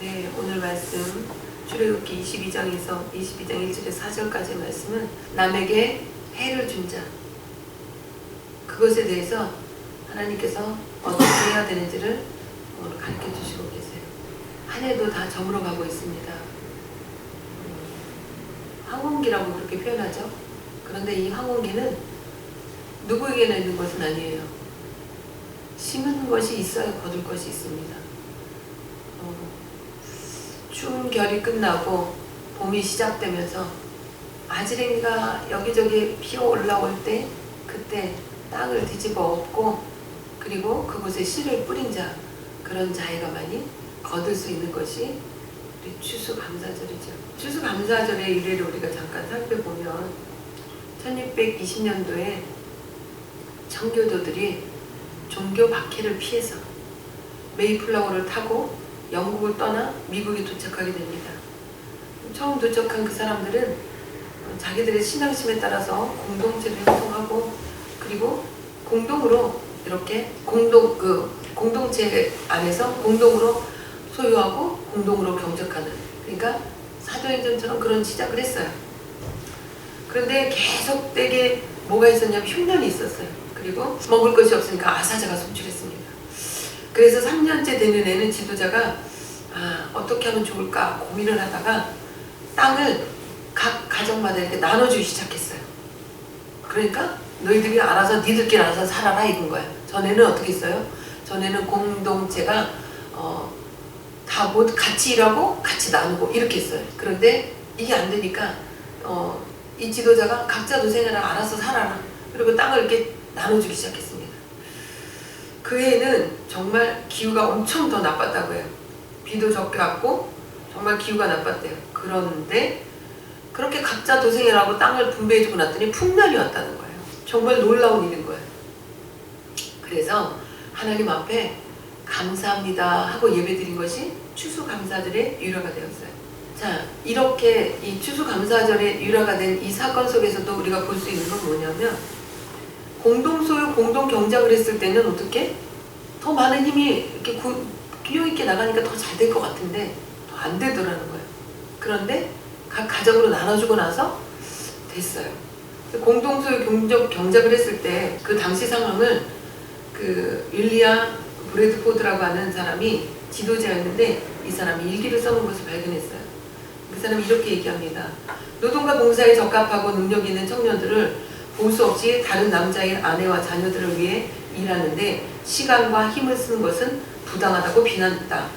네, 오늘 말씀 출애굽기 22장에서 22장 1절에서 4절까지의 말씀은 남에게 해를 준 자, 그것에 대해서 하나님께서 어떻게 해야 되는지를 가르쳐 주시고 계세요. 한 해도 다 저물어 가고 있습니다. 황혼기라고 그렇게 표현하죠. 그런데 이 황혼기는 누구에게나 있는 것은 아니에요. 심은 것이 있어야 거둘 것이 있습니다. 추운 겨울이 끝나고 봄이 시작되면서 아지랭이가 여기저기 피어 올라올 때, 그때 땅을 뒤집어 엎고 그리고 그곳에 씨를 뿌린 자, 그런 자애가만이 거둘 수 있는 것이 우리 추수감사절이죠. 추수감사절의 일례를 우리가 잠깐 살펴보면 1620년도에 청교도들이 종교 박해를 피해서 메이플라워를 타고 영국을 떠나 미국에 도착하게 됩니다. 처음 도착한 그 사람들은 자기들의 신앙심에 따라서 공동체를 형성하고 그리고 공동으로 이렇게 공동체 안에서 공동으로 소유하고 공동으로 경작하는, 그러니까 사도행전처럼 그런 시작을 했어요. 그런데 계속되게 뭐가 있었냐면 흉년이 있었어요. 그리고 먹을 것이 없으니까 아사자가 속출했습니다. 그래서 3년째 되는 애는 지도자가 어떻게 하면 좋을까 고민을 하다가 땅을 각 가정마다 이렇게 나눠주기 시작했어요. 그러니까 너희들이 알아서 니들끼리 알아서 살아라 이건 거야. 전에는 어떻게 했어요? 전에는 공동체가 다 모두 같이 일하고 같이 나누고 이렇게 했어요. 그런데 이게 안 되니까 이 지도자가 각자 도생해라, 알아서 살아라. 그리고 땅을 이렇게 나눠주기 시작했습니다. 그 해에는 정말 기후가 엄청 더 나빴다고 해요. 비도 적게 왔고 정말 기후가 나빴대요. 그런데 그렇게 각자 도생이라고 땅을 분배해주고 났더니 풍년이 왔다는 거예요. 정말 놀라운 일인 거예요. 그래서 하나님 앞에 감사합니다 하고 예배드린 것이 추수감사절의 유래가 되었어요. 자, 이렇게 이 추수감사절의 유래가 된 이 사건 속에서도 우리가 볼 수 있는 건 뭐냐면, 공동소유, 공동경작을 했을 때는 어떻게? 더 많은 힘이 이렇게 균형 있게 나가니까 더 잘 될 것 같은데 더 안 되더라는 거예요. 그런데 각 가정으로 나눠주고 나서 됐어요. 공동소유, 경작을 했을 때 그 당시 상황을 그 윌리엄 브래드포드라고 하는 사람이 지도자였는데 이 사람이 일기를 써놓은 것을 발견했어요. 그 사람이 이렇게 얘기합니다. 노동과 봉사에 적합하고 능력 있는 청년들을 볼 수 없이 다른 남자의 아내와 자녀들을 위해 일하는데 시간과 힘을 쓰는 것은 부당하다고 비난했다.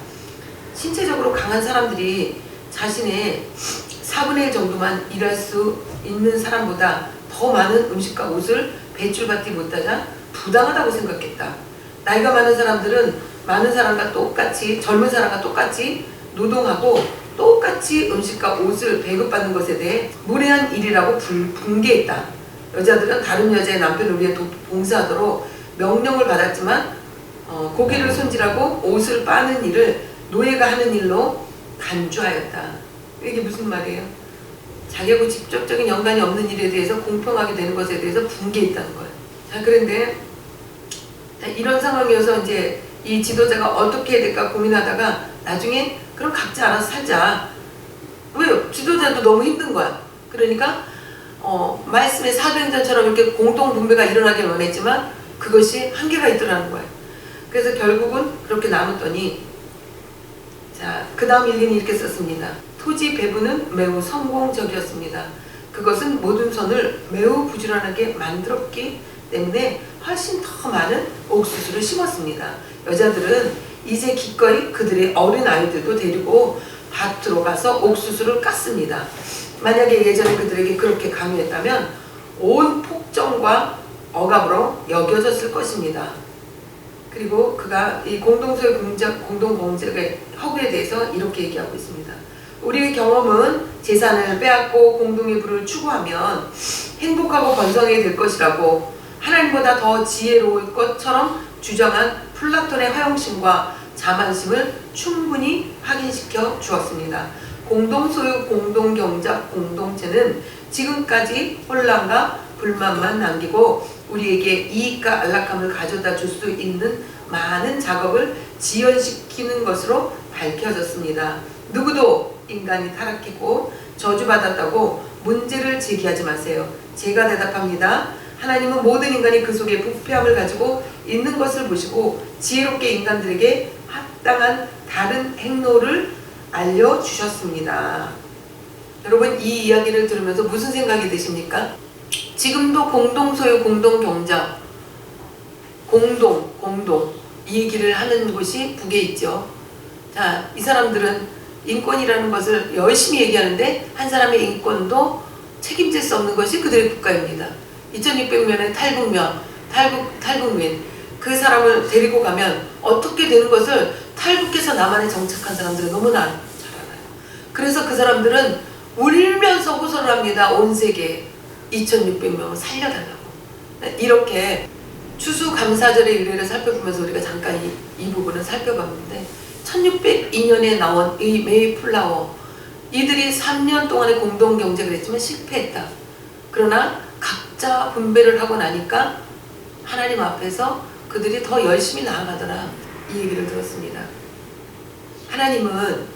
신체적으로 강한 사람들이 자신의 4분의 1 정도만 일할 수 있는 사람보다 더 많은 음식과 옷을 배출받지 못하자 부당하다고 생각했다. 나이가 많은 사람들은 많은 사람과 똑같이, 젊은 사람과 똑같이 노동하고 똑같이 음식과 옷을 배급받는 것에 대해 무례한 일이라고 분개했다. 여자들은 다른 여자의 남편을 위해 봉사하도록 명령을 받았지만 고기를 손질하고 옷을 빠는 일을 노예가 하는 일로 간주하였다. 이게 무슨 말이에요? 자기하고 직접적인 연관이 없는 일에 대해서 공평하게 되는 것에 대해서 분개했다는 거예요. 자, 그런데 이런 상황이어서 이제 이 지도자가 어떻게 해야 될까 고민하다가 나중에 그럼 각자 알아서 살자. 왜요? 지도자도 너무 힘든 거야. 그러니까 말씀의 사도행전처럼 이렇게 공동 분배가 일어나길 원했지만 그것이 한계가 있더라는 거예요. 그래서 결국은 그렇게 나눴더니, 자, 그 다음 일기는 이렇게 썼습니다. 토지 배분은 매우 성공적이었습니다. 그것은 모든 선을 매우 부지런하게 만들었기 때문에 훨씬 더 많은 옥수수를 심었습니다. 여자들은 이제 기꺼이 그들의 어린 아이들도 데리고 밭으로 가서 옥수수를 깠습니다. 만약에 예전에 그들에게 그렇게 강요했다면 온 폭정과 억압으로 여겨졌을 것입니다. 그리고 그가 이 공동소유 공동공작의 허구에 대해서 이렇게 얘기하고 있습니다. 우리의 경험은 재산을 빼앗고 공동의 부를 추구하면 행복하고 번성하게 될 것이라고 하나님보다 더 지혜로울 것처럼 주장한 플라톤의 화용심과 자만심을 충분히 확인시켜 주었습니다. 공동소유, 공동경작, 공동체는 지금까지 혼란과 불만만 남기고 우리에게 이익과 안락함을 가져다 줄 수 있는 많은 작업을 지연시키는 것으로 밝혀졌습니다. 누구도 인간이 타락했고 저주받았다고 문제를 제기하지 마세요. 제가 대답합니다. 하나님은 모든 인간이 그 속에 부패함을 가지고 있는 것을 보시고 지혜롭게 인간들에게 합당한 다른 행로를 알려주셨습니다. 여러분, 이 이야기를 들으면서 무슨 생각이 드십니까? 지금도 공동소유, 공동경자, 공동 이 얘기를 하는 곳이 북에 있죠. 자, 이 사람들은 인권이라는 것을 열심히 얘기하는데 한 사람의 인권도 책임질 수 없는 것이 그들의 국가입니다. 2600명의 탈북민 그 사람을 데리고 가면 어떻게 되는 것을 탈북해서 남한에 정착한 사람들은 너무나 잘 알아요. 그래서 그 사람들은 울면서 호소를 합니다. 온 세계에 2600명을 살려달라고. 이렇게 추수감사절의 의례를 살펴보면서 우리가 잠깐 이 부분을 살펴봤는데 1602년에 나온 이 메이플라워, 이들이 3년 동안의 공동경쟁을 했지만 실패했다. 그러나 각자 분배를 하고 나니까 하나님 앞에서 그들이 더 열심히 나아가더라. 이 얘기를 들었습니다. 하나님은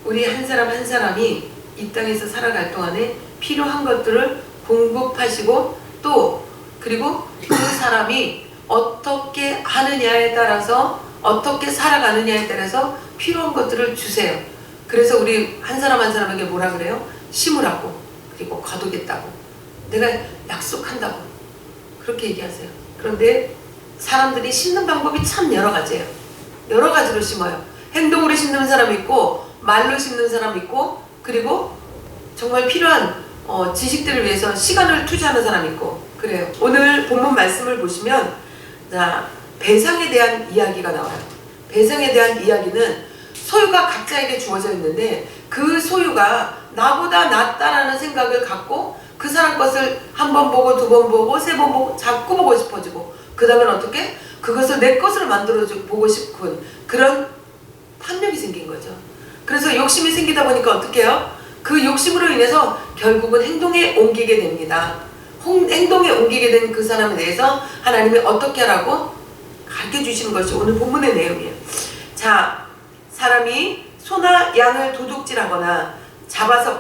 우리 한 사람 한 사람이 이 땅에서 살아갈 동안에 필요한 것들을 공급하시고 또 그리고 그 사람이 어떻게 하느냐에 따라서 어떻게 살아가느냐에 따라서 필요한 것들을 주세요. 그래서 우리 한 사람 한 사람에게 뭐라 그래요? 심으라고, 그리고 거두겠다고, 내가 약속한다고 그렇게 얘기하세요. 그런데 사람들이 심는 방법이 참 여러 가지예요. 여러 가지로 심어요. 행동으로 심는 사람 있고 말로 심는 사람 있고 그리고 정말 필요한 지식들을 위해서 시간을 투자하는 사람 있고 그래요. 오늘 본문 말씀을 보시면 자, 배상에 대한 이야기가 나와요. 배상에 대한 이야기는 소유가 각자에게 주어져 있는데 그 소유가 나보다 낫다라는 생각을 갖고 그 사람 것을 한 번 보고 두 번 보고 세 번 보고 자꾸 보고 싶어지고 그 다음엔 어떻게? 그것을 내 것으로 만들어 보고 싶은 그런 탐욕이 생긴 거죠. 그래서 욕심이 생기다 보니까 어떻게 해요? 그 욕심으로 인해서 결국은 행동에 옮기게 됩니다. 행동에 옮기게 된 그 사람에 대해서 하나님이 어떻게 하라고 가르쳐 주시는 것이 오늘 본문의 내용이에요. 자, 사람이 소나 양을 도둑질하거나 잡아서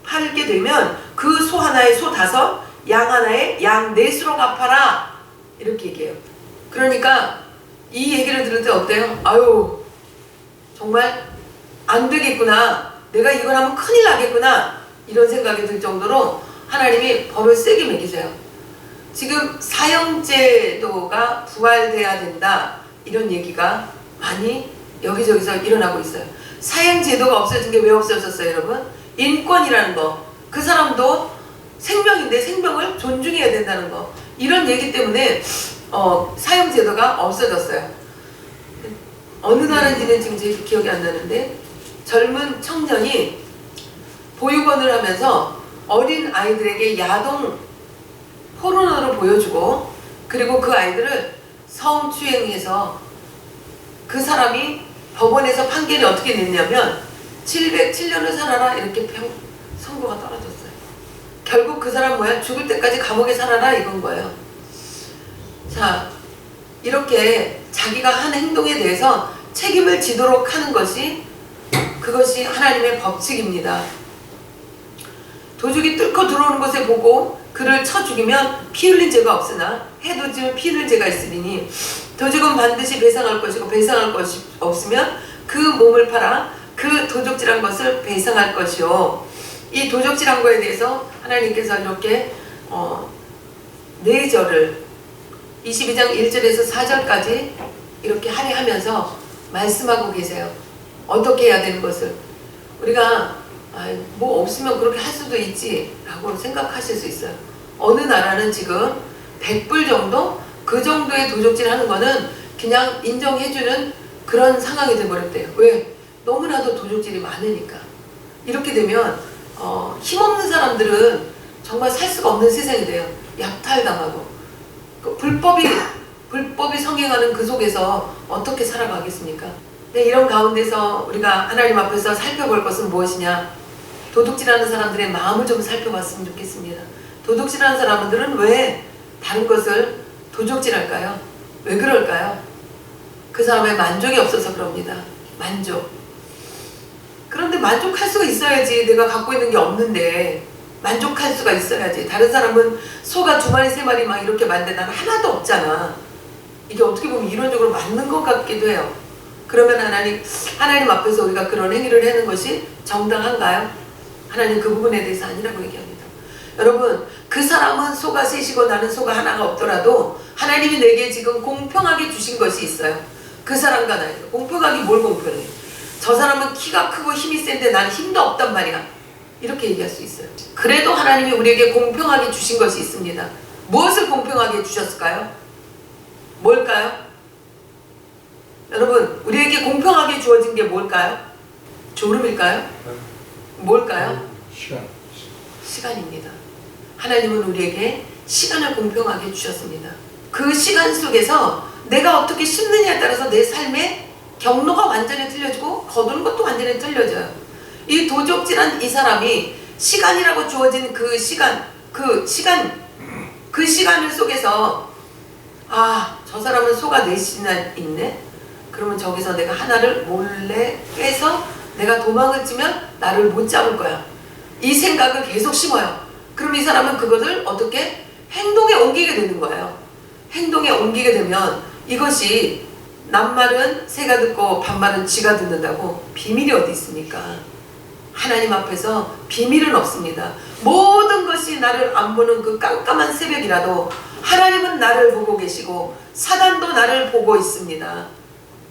팔게 되면 그 소 하나에 소 5, 양 하나에 양 4수로 갚아라. 이렇게 얘기해요. 그러니까 이 얘기를 들을 때 어때요? 아유, 정말 안 되겠구나. 내가 이걸 하면 큰일 나겠구나. 이런 생각이 들 정도로 하나님이 법을 세게 매기세요. 지금 사형제도가 부활돼야 된다. 이런 얘기가 많이 여기저기서 일어나고 있어요. 사형제도가 없어진 게 왜 없어졌어요, 여러분? 인권이라는 거. 그 사람도 생명인데 생명을 존중해야 된다는 거. 이런 얘기 때문에 사형제도가 없어졌어요. 어느 나라인지는 지금 제 기억이 안 나는데 젊은 청년이 보육원을 하면서 어린 아이들에게 야동 포르노를 보여주고 그리고 그 아이들을 성추행해서 그 사람이 법원에서 판결이 어떻게 냈냐면 707년을 살아라 이렇게 선고가 떨어졌어요. 결국 그 사람 뭐야? 죽을 때까지 감옥에 살아라 이건 거예요. 자, 이렇게 자기가 한 행동에 대해서 책임을 지도록 하는 것이 그것이 하나님의 법칙입니다. 도둑이 뚫고 들어오는 것을 보고 그를 쳐 죽이면 피 흘린 죄가 없으나 해도지면 피 흘린 죄가 있으리니 도둑은 반드시 배상할 것이고 배상할 것이 없으면 그 몸을 팔아 그 도둑질한 것을 배상할 것이요. 이 도둑질한 거에 대해서 하나님께서 이렇게 4절을 22장 1절에서 4절까지 이렇게 할애하면서 말씀하고 계세요. 어떻게 해야 되는 것을. 우리가 뭐 없으면 그렇게 할 수도 있지 라고 생각하실 수 있어요. 어느 나라는 지금 100불 정도? 그 정도의 도둑질 하는 거는 그냥 인정해주는 그런 상황이 돼버렸대요. 왜? 너무나도 도둑질이 많으니까. 이렇게 되면 힘없는 사람들은 정말 살 수가 없는 세상이 돼요. 약탈당하고 불법이 성행하는 그 속에서 어떻게 살아가겠습니까? 네, 이런 가운데서 우리가 하나님 앞에서 살펴볼 것은 무엇이냐? 도둑질하는 사람들의 마음을 좀 살펴봤으면 좋겠습니다. 도둑질하는 사람들은 왜 다른 것을 도둑질할까요? 왜 그럴까요? 그 사람의 만족이 없어서 그럽니다. 만족. 만족할 수가 있어야지. 내가 갖고 있는 게 없는데 만족할 수가 있어야지. 다른 사람은 소가 2마리 3마리 막 이렇게 많은데 나는 하나도 없잖아. 이게 어떻게 보면 이론적으로 맞는 것 같기도 해요. 그러면 하나님 앞에서 우리가 그런 행위를 하는 것이 정당한가요? 하나님 그 부분에 대해서 아니라고 얘기합니다. 여러분, 그 사람은 소가 셋이고 나는 소가 하나가 없더라도 하나님이 내게 지금 공평하게 주신 것이 있어요. 그 사람과 나에게. 공평하게 뭘 공평해? 저 사람은 키가 크고 힘이 센데 나는 힘도 없단 말이야. 이렇게 얘기할 수 있어요. 그래도 하나님이 우리에게 공평하게 주신 것이 있습니다. 무엇을 공평하게 주셨을까요? 뭘까요? 여러분, 우리에게 공평하게 주어진 게 뭘까요? 졸음일까요? 뭘까요? 시간입니다. 하나님은 우리에게 시간을 공평하게 주셨습니다. 그 시간 속에서 내가 어떻게 심느냐에 따라서 내 삶의 경로가 완전히 틀려지고 거두는 것도 완전히 틀려져요. 이 도적질한 이 사람이 시간이라고 주어진 그 시간을 속에서 저 사람은 소가 4씩이나 있네? 그러면 저기서 내가 하나를 몰래 빼서 내가 도망을 치면 나를 못 잡을 거야. 이 생각을 계속 심어요. 그럼 이 사람은 그것을 어떻게 행동에 옮기게 되는 거예요. 행동에 옮기게 되면 이것이 남말은 새가 듣고 반말은 쥐가 듣는다고 비밀이 어디 있습니까? 하나님 앞에서 비밀은 없습니다. 모든 것이 나를 안 보는 그 깜깜한 새벽이라도 하나님은 나를 보고 계시고 사단도 나를 보고 있습니다.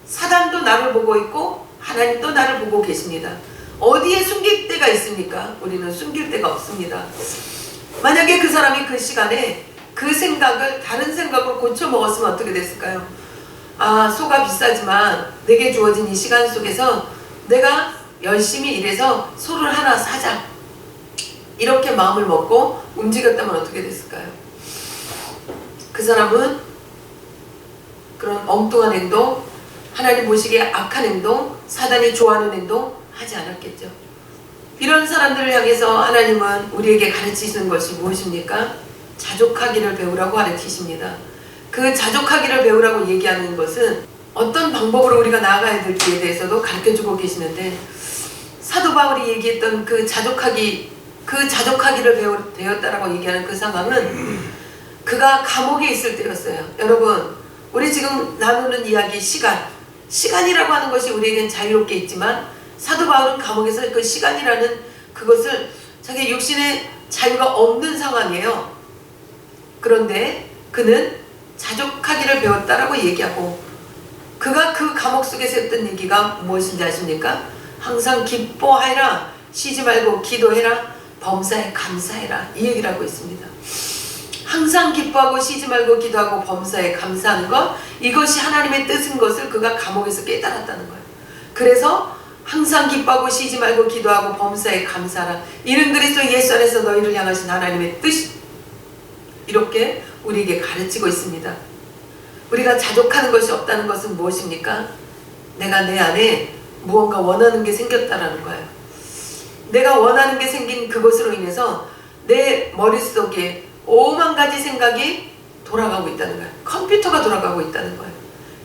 사단도 나를 보고 있고 하나님도 나를 보고 계십니다. 어디에 숨길 데가 있습니까? 우리는 숨길 데가 없습니다. 만약에 그 사람이 그 시간에 그 생각을 다른 생각으로 고쳐 먹었으면 어떻게 됐을까요? 소가 비싸지만 내게 주어진 이 시간 속에서 내가 열심히 일해서 소를 하나 사자. 이렇게 마음을 먹고 움직였다면 어떻게 됐을까요? 그 사람은 그런 엉뚱한 행동, 하나님 보시기에 악한 행동, 사단이 좋아하는 행동 하지 않았겠죠. 이런 사람들을 향해서 하나님은 우리에게 가르치시는 것이 무엇입니까? 자족하기를 배우라고 가르치십니다. 그 자족하기를 배우라고 얘기하는 것은 어떤 방법으로 우리가 나아가야 될지에 대해서도 가르쳐주고 계시는데, 사도 바울이 얘기했던 그 자족하기를 배웠다라고 얘기하는 그 상황은 그가 감옥에 있을 때였어요. 여러분, 우리 지금 나누는 이야기 시간이라고 하는 것이 우리에겐 자유롭게 있지만 사도 바울은 감옥에서 그 시간이라는 그것을 자기 육신의 자유가 없는 상황이에요. 그런데 그는 자족하기를 배웠다라고 얘기하고, 그가 그 감옥 속에서 했던 얘기가 무엇인지 아십니까? 항상 기뻐하라, 쉬지 말고 기도해라, 범사에 감사해라, 이 얘기를 하고 있습니다. 항상 기뻐하고 쉬지 말고 기도하고 범사에 감사하는 것, 이것이 하나님의 뜻인 것을 그가 감옥에서 깨달았다는 거예요. 그래서 항상 기뻐하고 쉬지 말고 기도하고 범사에 감사하라, 이는 그리스도 예수 안에서 너희를 향하신 하나님의 뜻이, 이렇게 우리에게 가르치고 있습니다. 우리가 자족하는 것이 없다는 것은 무엇입니까? 내가 내 안에 무언가 원하는 게 생겼다라는 거예요. 내가 원하는 게 생긴 그것으로 인해서 내 머릿속에 5만 가지 생각이 돌아가고 있다는 거예요. 컴퓨터가 돌아가고 있다는 거예요.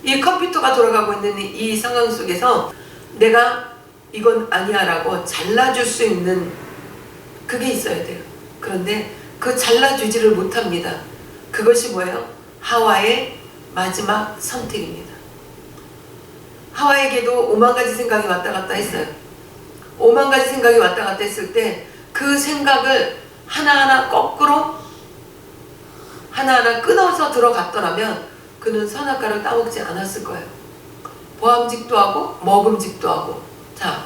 이 컴퓨터가 돌아가고 있는 이 상황 속에서 내가 이건 아니야 라고 잘라줄 수 있는 그게 있어야 돼요. 그런데 그 잘라주지를 못합니다. 그것이 뭐예요? 하와의 마지막 선택입니다. 하와에게도 5만 가지 생각이 왔다 갔다 했어요. 5만 가지 생각이 왔다 갔다 했을 때 그 생각을 하나하나 거꾸로 하나하나 끊어서 들어갔더라면 그는 선악과를 따먹지 않았을 거예요. 보암직도 하고 먹음직도 하고. 자,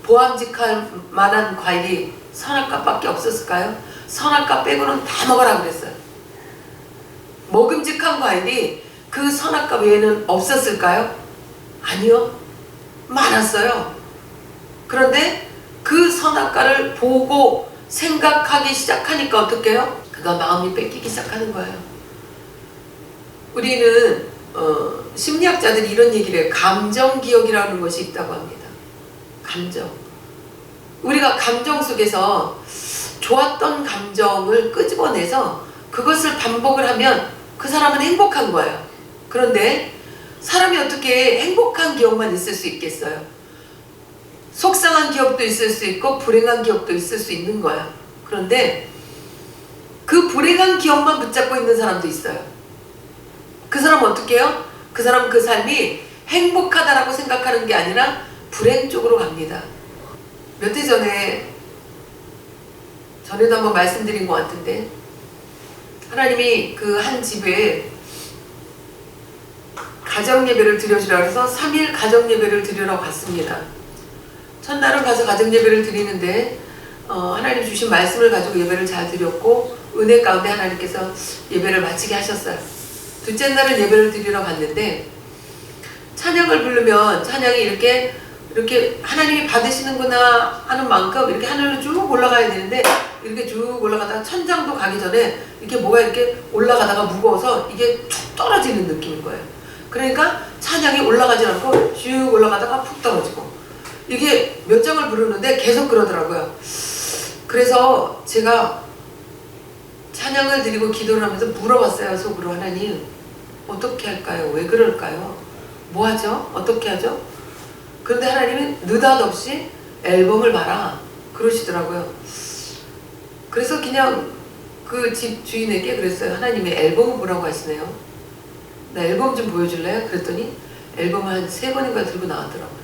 보암직할 만한 과일이 선악과밖에 없었을까요? 선악과 빼고는 다 먹으라 그랬어요. 먹음직한 과일이 그 선악과 외에는 없었을까요? 아니요, 많았어요. 그런데 그 선악과를 보고 생각하기 시작하니까 어떻게 해요? 그가 마음이 뺏기기 시작하는 거예요. 우리는 심리학자들이 이런 얘기를 해요. 감정기억이라는 것이 있다고 합니다. 감정. 우리가 감정 속에서 좋았던 감정을 끄집어내서 그것을 반복을 하면 그 사람은 행복한 거예요. 그런데 사람이 어떻게 행복한 기억만 있을 수 있겠어요? 속상한 행복한 기억도 있을 수 있고 불행한 기억도 있을 수 있는 거야. 그런데 그 불행한 기억만 붙잡고 있는 사람도 있어요. 그 사람은 어떻게 해요? 그 사람은 그 삶이 행복하다라고 생각하는 게 아니라 불행 쪽으로 갑니다. 몇 해 전에도 한번 말씀드린 것 같은데, 하나님이 그 한 집에 가정예배를 드려주라 해서 3일 가정예배를 드리러 갔습니다. 첫날은 가서 가정예배를 드리는데 하나님 주신 말씀을 가지고 예배를 잘 드렸고 은혜 가운데 하나님께서 예배를 마치게 하셨어요. 둘째 날은 예배를 드리러 갔는데 찬양을 부르면 찬양이 이렇게 하나님이 받으시는구나 하는 만큼 이렇게 하늘로 쭉 올라가야 되는데, 이렇게 쭉 올라가다가 천장도 가기 전에 이렇게 뭐가 이렇게 올라가다가 무거워서 이게 툭 떨어지는 느낌인 거예요. 그러니까 찬양이 올라가지 않고 쭉 올라가다가 푹 떨어지고, 이게 몇 장을 부르는데 계속 그러더라고요. 그래서 제가 찬양을 드리고 기도를 하면서 물어봤어요. 속으로, 하나님 어떻게 할까요? 왜 그럴까요? 뭐 하죠? 어떻게 하죠? 그런데 하나님은 느닷없이 앨범을 봐라 그러시더라고요. 그래서 그냥 그 집 주인에게 그랬어요. 하나님이 앨범을 보라고 하시네요. 나 앨범 좀 보여줄래요? 그랬더니 앨범을 한 3번인가 들고 나왔더라고요.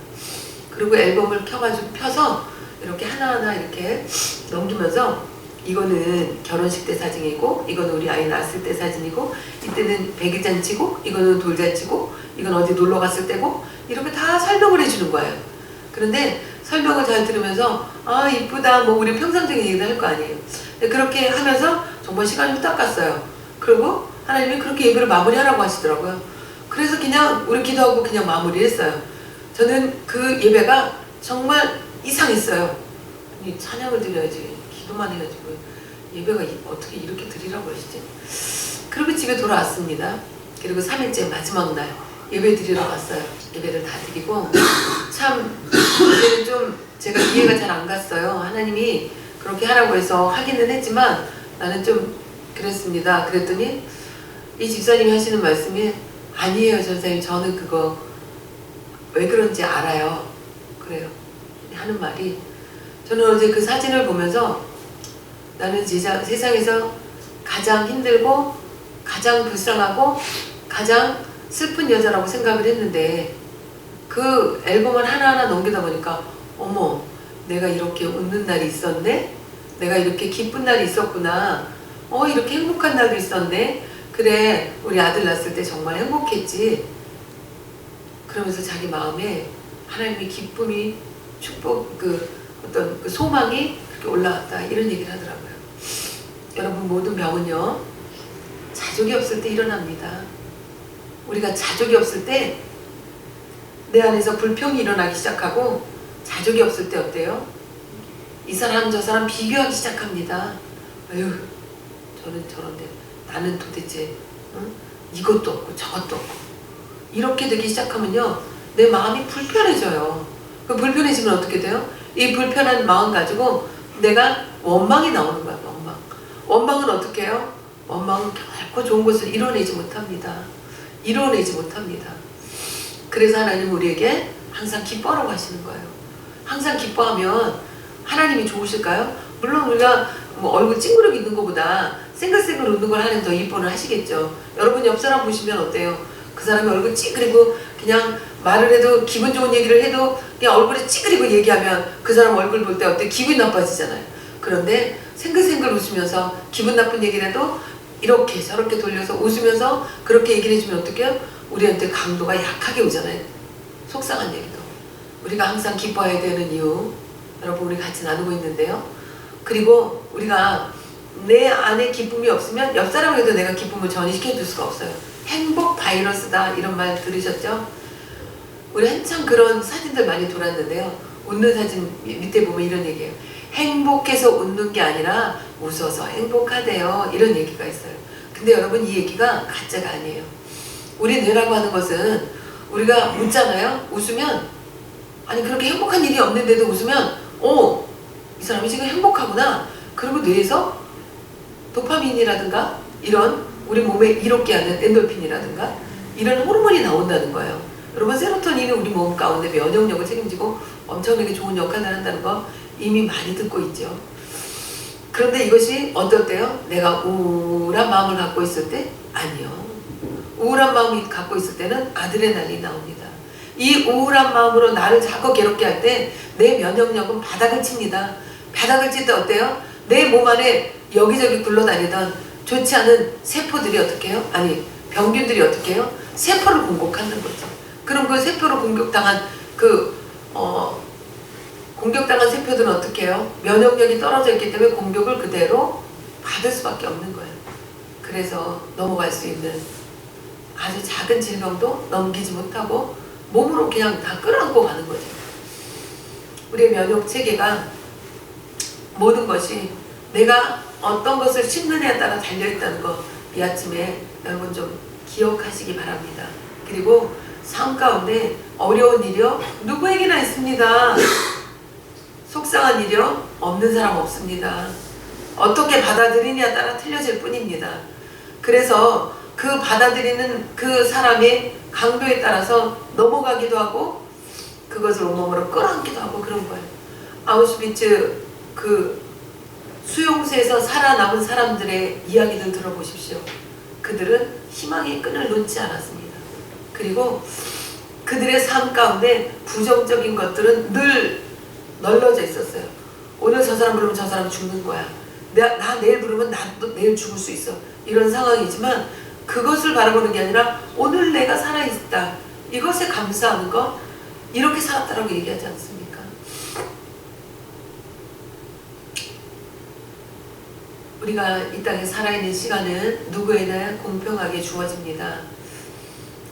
그리고 앨범을 펴서 이렇게 하나하나 이렇게 넘기면서, 이거는 결혼식 때 사진이고, 이거는 우리 아이 낳았을 때 사진이고, 이때는 백일잔치고, 이거는 돌잔치고, 이건 어디 놀러 갔을 때고, 이렇게 다 설명을 해주는 거예요. 그런데 설명을 잘 들으면서 아 이쁘다 뭐 우리 평상적인 얘기도 할 거 아니에요. 그렇게 하면서 정말 시간이 후딱 갔어요. 그리고 하나님이 그렇게 예배를 마무리하라고 하시더라고요. 그래서 그냥 우리 기도하고 그냥 마무리했어요. 저는 그 예배가 정말 이상했어요. 아니, 찬양을 드려야지, 기도만 해야지 뭐 예배가 어떻게 이렇게 드리라고 하시지? 그리고 집에 돌아왔습니다. 그리고 3일째 마지막 날 예배 드리러 갔어요. 예배를 다 드리고 참 이제는 좀 제가 이해가 잘 안 갔어요. 하나님이 그렇게 하라고 해서 하기는 했지만 나는 좀 그랬습니다. 그랬더니 이 집사님이 하시는 말씀이, 아니에요 전사님, 저는 그거 왜 그런지 알아요. 그래요. 하는 말이, 저는 어제 그 사진을 보면서 나는 세상에서 가장 힘들고 가장 불쌍하고 가장 슬픈 여자라고 생각을 했는데, 그 앨범을 하나하나 넘기다 보니까 어머, 내가 이렇게 웃는 날이 있었네? 내가 이렇게 기쁜 날이 있었구나. 이렇게 행복한 날도 있었네? 그래, 우리 아들 낳았을 때 정말 행복했지. 그러면서 자기 마음에 하나님의 기쁨이, 축복, 어떤 그 소망이 그렇게 올라왔다, 이런 얘기를 하더라고요. 여러분, 모든 병은요 자족이 없을 때 일어납니다. 우리가 자족이 없을 때 내 안에서 불평이 일어나기 시작하고, 자족이 없을 때 어때요? 이 사람 저 사람 비교하기 시작합니다. 아유, 저는 저런데 나는 도대체 이것도 없고 저것도 없고, 이렇게 되기 시작하면요 내 마음이 불편해져요. 그 불편해지면 어떻게 돼요? 이 불편한 마음 가지고 내가 원망이 나오는 거야. 원망은 어떻게 해요? 원망은 결코 좋은 것을 이뤄내지 못합니다. 그래서 하나님 우리에게 항상 기뻐하라고 하시는 거예요. 항상 기뻐하면 하나님이 좋으실까요? 물론 우리가 뭐 얼굴 찡그리고 있는 것보다 생글생글 웃는 걸 하나님 더 이뻐는 하시겠죠. 여러분 옆 사람 보시면 어때요? 그 사람이 얼굴 찡그리고 그냥 말을 해도, 기분 좋은 얘기를 해도 그냥 얼굴에 찡그리고 얘기하면 그 사람 얼굴 볼 때 어때? 기분이 나빠지잖아요. 그런데 생글생글 웃으면서 기분 나쁜 얘기를 해도 이렇게 저렇게 돌려서 웃으면서 그렇게 얘기를 해주면 어떡해요? 우리한테 강도가 약하게 오잖아요. 속상한 얘기도. 우리가 항상 기뻐해야 되는 이유, 여러분 우리 같이 나누고 있는데요. 그리고 우리가 내 안에 기쁨이 없으면 옆 사람에게도 내가 기쁨을 전이시켜 줄 수가 없어요. 행복 바이러스다, 이런 말 들으셨죠? 우리 한참 그런 사진들 많이 돌았는데요. 웃는 사진 밑에 보면 이런 얘기예요. 행복해서 웃는 게 아니라 웃어서 행복하대요, 이런 얘기가 있어요. 근데 여러분, 이 얘기가 가짜가 아니에요. 우리 뇌라고 하는 것은, 우리가 웃잖아요. 웃으면, 아니 그렇게 행복한 일이 없는데도 웃으면 이 사람이 지금 행복하구나. 그리고 뇌에서 도파민이라든가 이런 우리 몸에 이롭게 하는 엔돌핀이라든가 이런 호르몬이 나온다는 거예요. 여러분, 세로토닌이 우리 몸 가운데 면역력을 책임지고 엄청나게 좋은 역할을 한다는 거 이미 많이 듣고 있죠. 그런데 이것이 어떨 때요? 내가 우울한 마음을 갖고 있을 때? 아니요. 우울한 마음을 갖고 있을 때는 아드레날린이 나옵니다. 이 우울한 마음으로 나를 자꾸 괴롭게 할 때 내 면역력은 바닥을 칩니다. 바닥을 칠 때 어때요? 내 몸 안에 여기저기 굴러다니던 좋지 않은 세포들이 어떻게 해요? 아니, 병균들이 어떻게 해요? 세포를 공격하는 거죠. 그럼 그 세포를 공격당한 공격당한 세포들은 어떻게 해요? 면역력이 떨어져 있기 때문에 공격을 그대로 받을 수밖에 없는 거예요. 그래서 넘어갈 수 있는 아주 작은 질병도 넘기지 못하고 몸으로 그냥 다 끌어안고 가는 거죠. 우리의 면역 체계가 모든 것이 내가 어떤 것을 씹느냐에 따라 달려있다는 거 이 아침에 여러분 좀 기억하시기 바랍니다. 그리고 삶 가운데 어려운 일이요? 누구에게나 있습니다. 속상한 일이요? 없는 사람 없습니다. 어떻게 받아들이냐에 따라 틀려질 뿐입니다. 그래서 그 받아들이는 그 사람의 강도에 따라서 넘어가기도 하고 그것을 온몸으로 끌어안기도 하고 그런 거예요. 아우슈비츠 그 수용소에서 살아남은 사람들의 이야기들 들어보십시오. 그들은 희망의 끈을 놓지 않았습니다. 그리고 그들의 삶 가운데 부정적인 것들은 늘 널려져 있었어요. 오늘 저 사람 부르면 저 사람 죽는 거야. 나 내일 부르면 나도 내일 죽을 수 있어. 이런 상황이지만 그것을 바라보는 게 아니라 오늘 내가 살아있다. 이것에 감사하는 거, 이렇게 살았다라고 얘기하지 않습니까? 우리가 이 땅에 살아있는 시간은 누구에나 공평하게 주어집니다.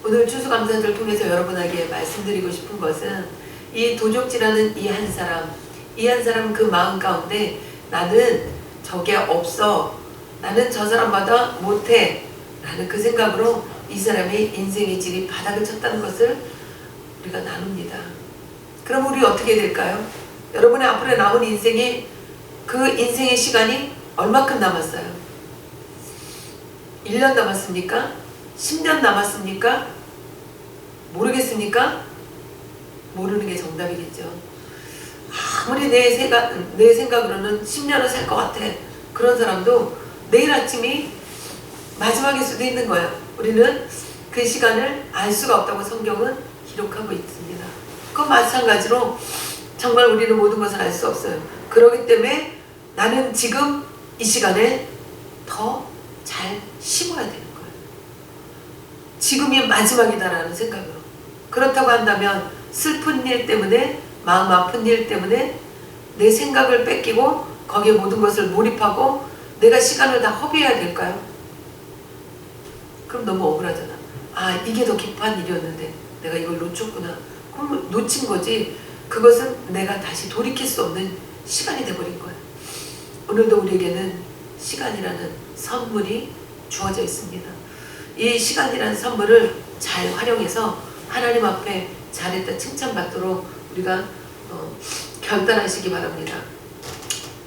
오늘 추수감사절을 통해서 여러분에게 말씀드리고 싶은 것은 이 도적질하는 이 한 사람 그 마음 가운데 나는 저게 없어, 나는 저 사람보다 못해 라는 그 생각으로 이 사람의 인생의 질이 바닥을 쳤다는 것을 우리가 나눕니다. 그럼 우리 어떻게 될까요? 여러분의 앞으로 남은 인생이 그 인생의 시간이 얼마큼 남았어요? 1년 남았습니까? 10년 남았습니까? 모르겠습니까? 모르는 게 정답이겠죠. 아무리 내 생각으로는 10년을 살 것 같아. 그런 사람도 내일 아침이 마지막일 수도 있는 거예요. 우리는 그 시간을 알 수가 없다고 성경은 기록하고 있습니다. 그건 마찬가지로 정말 우리는 모든 것을 알 수 없어요. 그렇기 때문에 나는 지금 이 시간에 더 잘 심어야 되는 거예요. 지금이 마지막이다라는 생각으로. 그렇다고 한다면 슬픈 일 때문에, 마음 아픈 일 때문에 내 생각을 뺏기고 거기에 모든 것을 몰입하고 내가 시간을 다 허비해야 될까요? 그럼 너무 억울하잖아. 아, 이게 더 기뻐한 일이었는데 내가 이걸 놓쳤구나. 그럼 놓친 거지. 그것은 내가 다시 돌이킬 수 없는 시간이 돼버린 거야. 오늘도 우리에게는 시간이라는 선물이 주어져 있습니다. 이 시간이라는 선물을 잘 활용해서 하나님 앞에 잘했다 칭찬받도록 우리가 결단하시기 바랍니다.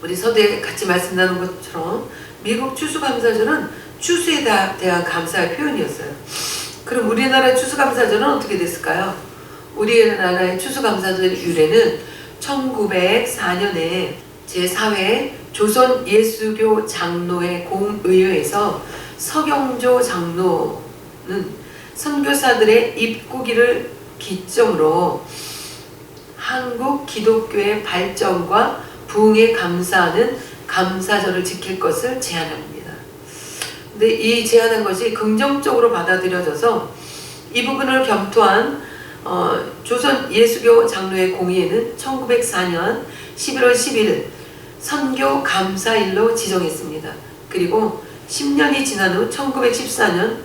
우리 서두에 같이 말씀 나눈 것처럼 미국 추수감사절은 추수에 대한 감사의 표현이었어요. 그럼 우리나라 추수감사절은 어떻게 됐을까요? 우리나라의 추수감사절 유래는 1904년에 제4회 조선 예수교 장로회 공의회에서 서경조 장로는 선교사들의 입국일을 기점으로 한국 기독교의 발전과 부흥에 감사하는 감사절을 지킬 것을 제안합니다. 근데 이 제안한 것이 긍정적으로 받아들여져서 이 부분을 검토한 조선 예수교 장로회 공의회는 1904년 11월 10일 선교 감사일로 지정했습니다. 그리고 10년이 지난 후 1914년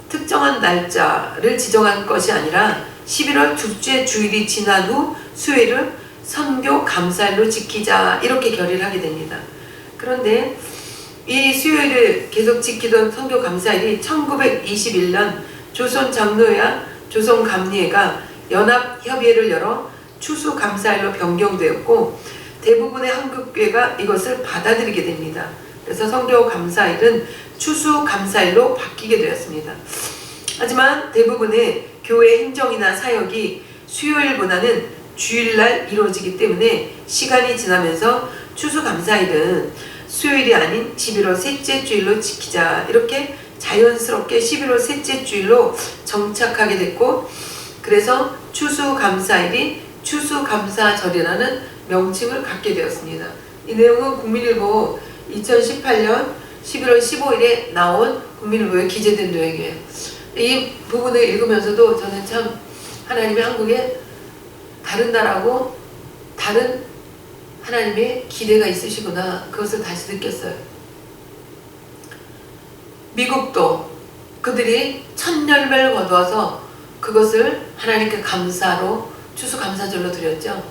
특정한 날짜를 지정한 것이 아니라 11월 둘째 주일이 지난 후 수요일을 선교 감사일로 지키자, 이렇게 결의를 하게 됩니다. 그런데 이 수요일을 계속 지키던 선교 감사일이 1921년 조선 장로회와 조선 감리회가 연합협의회를 열어 추수 감사일로 변경되었고 대부분의 한국교회가 이것을 받아들이게 됩니다. 그래서 선교 감사일은 추수 감사일로 바뀌게 되었습니다. 하지만 대부분의 교회 행정이나 사역이 수요일보다는 주일날 이루어지기 때문에 시간이 지나면서 추수감사일은 수요일이 아닌 11월 셋째 주일로 지키자, 이렇게 자연스럽게 11월 셋째 주일로 정착하게 됐고, 그래서 추수감사일이 추수감사절이라는 명칭을 갖게 되었습니다. 이 내용은 국민일보 2018년 11월 15일에 나온 국민일보에 기재된 내용이에요. 이 부분을 읽으면서도 저는 참 하나님이 한국에 다른 나라고 다른 하나님의 기대가 있으시구나, 그것을 다시 느꼈어요. 미국도 그들이 첫 열매를 거두어서 그것을 하나님께 감사로 추수감사절로 드렸죠.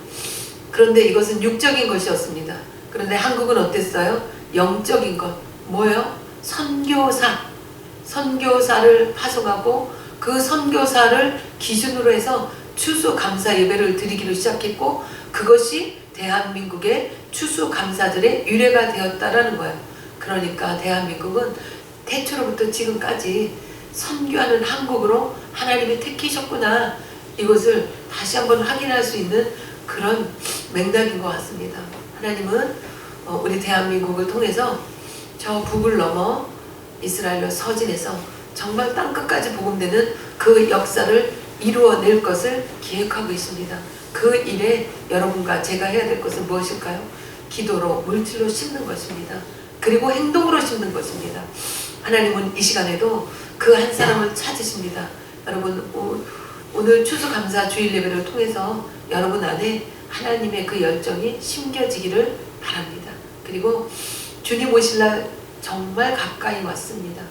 그런데 이것은 육적인 것이었습니다. 그런데 한국은 어땠어요? 영적인 것. 뭐예요? 선교사를 파송하고 그 선교사를 기준으로 해서 추수감사 예배를 드리기로 시작했고, 그것이 대한민국의 추수감사절의 유래가 되었다라는 거예요. 그러니까 대한민국은 태초로부터 지금까지 선교하는 한국으로 하나님이 택하셨구나, 이것을 다시 한번 확인할 수 있는 그런 맥락인 것 같습니다. 하나님은 우리 대한민국을 통해서 저 북을 넘어 이스라엘로 서진해서 정말 땅끝까지 복음되는 그 역사를 이루어낼 것을 기획하고 있습니다. 그 일에 여러분과 제가 해야 될 것은 무엇일까요? 기도로, 물질로 심는 것입니다. 그리고 행동으로 심는 것입니다. 하나님은 이 시간에도 그 한 사람을 찾으십니다. 여러분, 오늘 추수감사 주일 예배를 통해서 여러분 안에 하나님의 그 열정이 심겨지기를 바랍니다. 그리고 주님 오실 날 정말 가까이 왔습니다.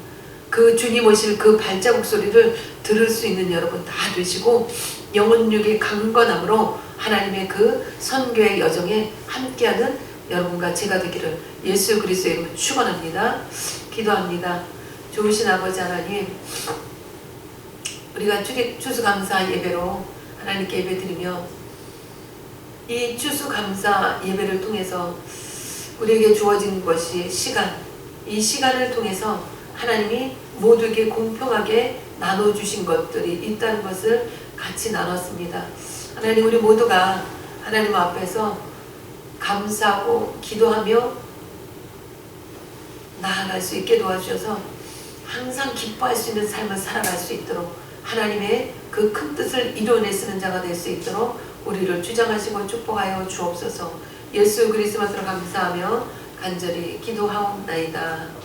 그 주님 오실 그 발자국 소리를 들을 수 있는 여러분 다 되시고, 영혼육의 강건함으로 하나님의 그 선교의 여정에 함께하는 여러분과 제가 되기를 예수 그리스도의 이름으로 축원합니다. 기도합니다. 좋으신 아버지 하나님, 우리가 추수감사 예배로 하나님께 예배드리며, 이 추수감사 예배를 통해서 우리에게 주어진 것이 시간, 이 시간을 통해서 하나님이 모두에게 공평하게 나눠주신 것들이 있다는 것을 같이 나눴습니다. 하나님, 우리 모두가 하나님 앞에서 감사하고 기도하며 나아갈 수 있게 도와주셔서 항상 기뻐할 수 있는 삶을 살아갈 수 있도록, 하나님의 그 큰 뜻을 이뤄내 쓰는 자가 될 수 있도록 우리를 주장하시고 축복하여 주옵소서. 예수 그리스도로 감사하며 간절히 기도하옵나이다.